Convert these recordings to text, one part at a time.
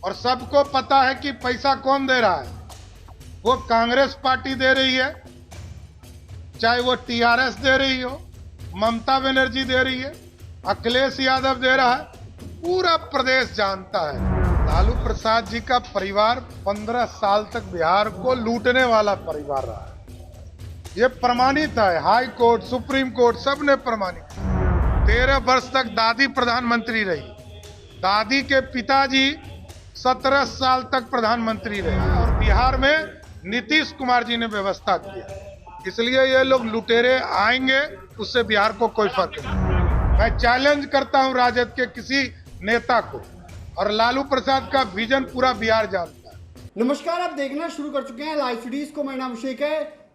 और सबको पता है कि पैसा कौन दे रहा है। वो कांग्रेस पार्टी दे रही है, चाहे वो टीआरएस दे रही हो, ममता बनर्जी दे रही है, अखिलेश यादव दे रहा है, पूरा प्रदेश जानता है। लालू प्रसाद जी का परिवार 15 साल तक बिहार को लूटने वाला परिवार रहा है। ये प्रमाणित है, हाई कोर्ट, सुप्रीम कोर्ट सब ने प्रमाणित किया। 13 वर्ष तक दादी प्रधानमंत्री रही, दादी के पिताजी 17 साल तक प्रधानमंत्री रहे और बिहार में नीतीश कुमार जी ने व्यवस्था किया। इसलिए ये लोग लुटेरे आएंगे, उससे बिहार को कोई फर्क नहीं। मैं चैलेंज करता हूं राजद के किसी नेता को, और लालू प्रसाद का विजन पूरा बिहार जानता है। नमस्कार, आप देखना शुरू कर चुके हैं लाइव सीरीज को। मेरा नाम अभिषेक है।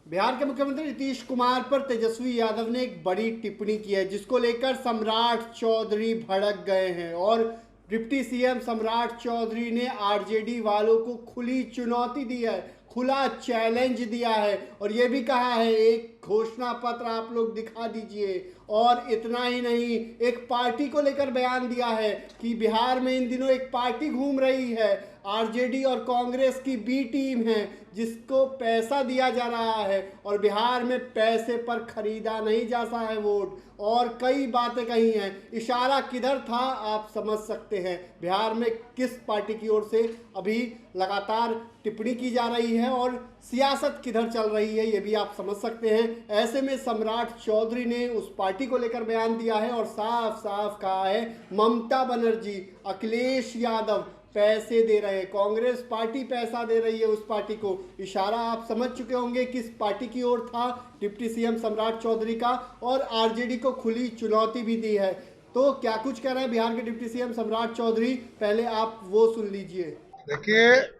बिहार के मुख्यमंत्री नीतीश कुमार पर तेजस्वी यादव ने एक बड़ी टिप्पणी की है, जिसको लेकर सम्राट चौधरी भड़क गए हैं और डिप्टी सीएम सम्राट चौधरी ने आरजेडी वालों को खुली चुनौती दी है, खुला चैलेंज दिया है और यह भी कहा है एक घोषणा पत्र आप लोग दिखा दीजिए। और इतना ही नहीं, एक पार्टी को लेकर बयान दिया है कि बिहार में इन दिनों एक पार्टी घूम रही है, आरजेडी और कांग्रेस की बी टीम है, जिसको पैसा दिया जा रहा है और बिहार में पैसे पर खरीदा नहीं जाता है वोट, और कई बातें कही हैं। इशारा किधर था आप समझ सकते हैं। बिहार में किस पार्टी की ओर से अभी लगातार टिप्पणी की जा रही है और सियासत किधर चल रही है, ये भी आप समझ सकते हैं। ऐसे में सम्राट चौधरी ने उस पार्टी को लेकर बयान दिया है और साफ साफ कहा है ममता बनर्जी, अखिलेश यादव पैसे दे रहे हैं, कांग्रेस पार्टी पैसा दे रही है उस पार्टी को। इशारा आप समझ चुके होंगे किस पार्टी की ओर था डिप्टी सीएम सम्राट चौधरी का, और आरजेडी को खुली चुनौती भी दी है। तो क्या कुछ कह रहे हैं बिहार के डिप्टी सीएम सम्राट चौधरी, पहले आप वो सुन लीजिए। देखिए,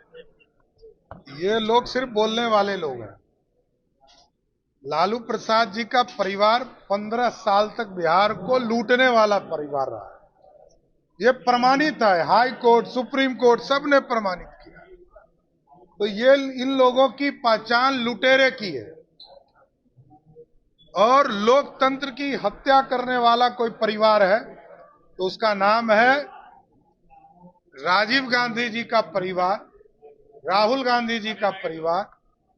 ये लोग सिर्फ बोलने वाले लोग हैं। लालू प्रसाद जी का परिवार 15 साल तक बिहार को लूटने वाला परिवार रहा है। ये प्रमाणित है, हाई कोर्ट, सुप्रीम कोर्ट सब ने प्रमाणित किया। तो ये इन लोगों की पहचान लुटेरे की है, और लोकतंत्र की हत्या करने वाला कोई परिवार है तो उसका नाम है राजीव गांधी जी का परिवार, राहुल गांधी जी का परिवार,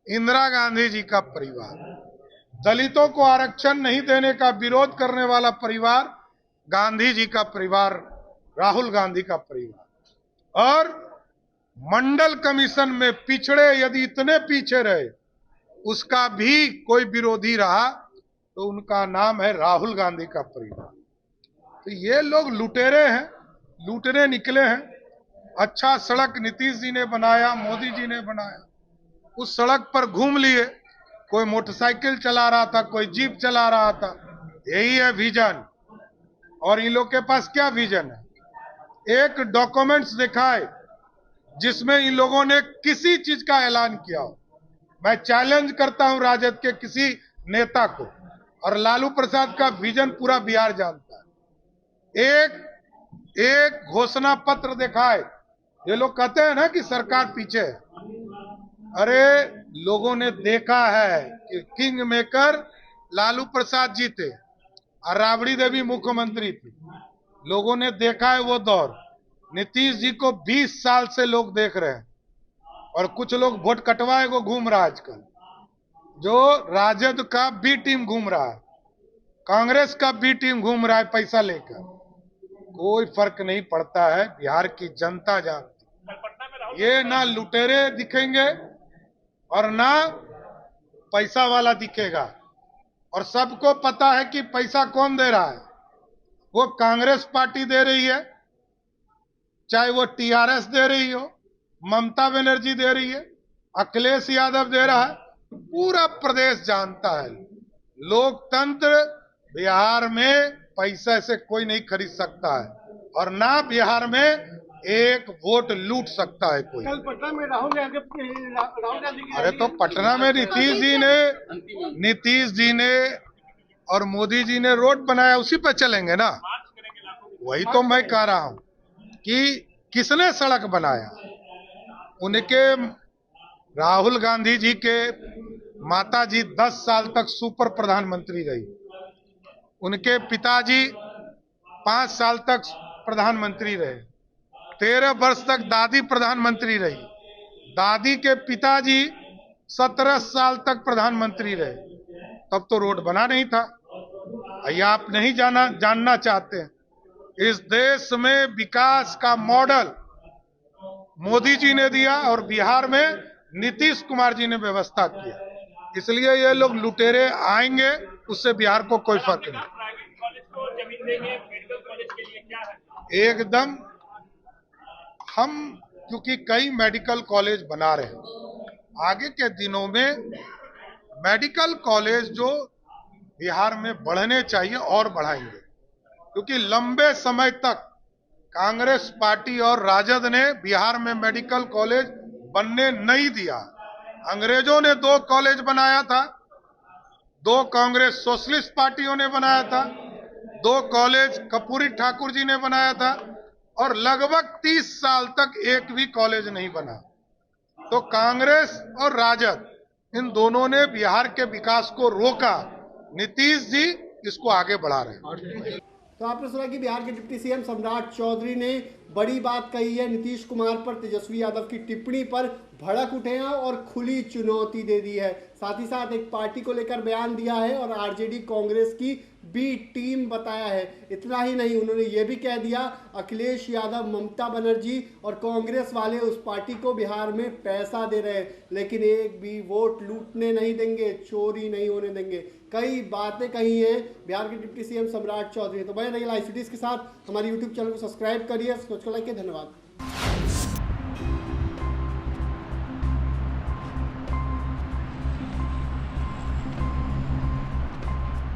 इंदिरा गांधी जी का परिवार। दलितों को आरक्षण नहीं देने का विरोध करने वाला परिवार गांधी जी का परिवार, राहुल गांधी का परिवार। और मंडल कमीशन में पिछड़े यदि इतने पीछे रहे, उसका भी कोई विरोधी रहा तो उनका नाम है राहुल गांधी का परिवार। तो ये लोग लुटेरे हैं, लूटने निकले हैं। अच्छा सड़क नीतीश जी ने बनाया, मोदी जी ने बनाया, उस सड़क पर घूम लिए। कोई मोटरसाइकिल चला रहा था, कोई जीप चला रहा था। यही है विजन। और इन लोग के पास क्या विजन है? एक डॉक्यूमेंट्स दिखाए जिसमें इन लोगों ने किसी चीज का ऐलान किया हो। मैं चैलेंज करता हूं राजद के किसी नेता को, और लालू प्रसाद का विजन पूरा बिहार जानता है। एक घोषणा पत्र दिखाए। ये लोग कहते हैं ना कि सरकार पीछे है। अरे लोगों ने देखा है कि किंग मेकर लालू प्रसाद जी थे और राबड़ी देवी मुख्यमंत्री थी। लोगों ने देखा है वो दौर। नीतीश जी को 20 साल से लोग देख रहे हैं, और कुछ लोग वोट कटवाए को घूम रहा है आजकल। जो राजद का बी टीम घूम रहा है, कांग्रेस का बी टीम घूम रहा है पैसा लेकर। कोई फर्क नहीं पड़ता है, बिहार की जनता जानती। ये ना लुटेरे दिखेंगे और ना पैसा वाला दिखेगा, और सबको पता है कि पैसा कौन दे रहा है। वो कांग्रेस पार्टी दे रही है, चाहे वो टीआरएस दे रही हो, ममता बनर्जी दे रही है, अखिलेश यादव दे रहा है, पूरा प्रदेश जानता है। लोकतंत्र बिहार में पैसे से कोई नहीं खरीद सकता है, और ना बिहार में एक वोट लूट सकता है कोई। कल पटना में राहुल गांधी अरे तो पटना में नीतीश जी ने और मोदी जी ने रोड बनाया, उसी पे चलेंगे ना। वही तो मैं कह रहा हूं कि किसने सड़क बनाया। उनके राहुल गांधी जी के माता जी 10 साल तक सुपर प्रधानमंत्री रही, उनके पिताजी 5 साल तक प्रधानमंत्री रहे, 13 वर्ष तक दादी प्रधानमंत्री रही। दादी के पिताजी 17 साल तक प्रधानमंत्री रहे, तब तो रोड बना नहीं था। ये आप नहीं जानना चाहते हैं। इस देश में विकास का मॉडल मोदी जी ने दिया और बिहार में नीतीश कुमार जी ने व्यवस्था किया। इसलिए ये लोग लुटेरे आएंगे, उससे बिहार को कोई फर्क नहीं। प्राइवेट कॉलेज को जमीन देंगे, मेडिकल कॉलेज के लिए क्या है? एकदम, हम क्योंकि कई मेडिकल कॉलेज बना रहे हैं, आगे के दिनों में मेडिकल कॉलेज जो बिहार में बढ़ने चाहिए और बढ़ाएंगे, क्योंकि लंबे समय तक कांग्रेस पार्टी और राजद ने बिहार में मेडिकल कॉलेज बनने नहीं दिया। अंग्रेजों ने 2 कॉलेज बनाया था, 2 कांग्रेस सोशलिस्ट पार्टियों ने बनाया था, 2 कॉलेज कर्पूरी ठाकुर जी ने बनाया था, और लगभग 30 साल तक एक भी कॉलेज नहीं बना। तो कांग्रेस और राजद इन दोनों ने बिहार के विकास को रोका। नीतीश जी इसको आगे बढ़ा रहे हैं। तो आपने सुना कि बिहार के डिप्टी सीएम सम्राट चौधरी ने बड़ी बात कही है। नीतीश कुमार पर तेजस्वी यादव की टिप्पणी पर भड़क उठे हैं और खुली चुनौती दे दी है। साथ ही साथ एक पार्टी को लेकर बयान दिया है और आरजेडी कांग्रेस की बी टीम बताया है। इतना ही नहीं, उन्होंने ये भी कह दिया अखिलेश यादव, ममता बनर्जी और कांग्रेस वाले उस पार्टी को बिहार में पैसा दे रहे हैं, लेकिन एक भी वोट लूटने नहीं देंगे, चोरी नहीं होने देंगे। कई बातें कही हैं बिहार के डिप्टी सीएम सम्राट चौधरी। तो बने रहिए लाइव सिटीज के साथ। हमारे यूट्यूब चैनल को सब्सक्राइब करिए, लाइक करिए। धन्यवाद।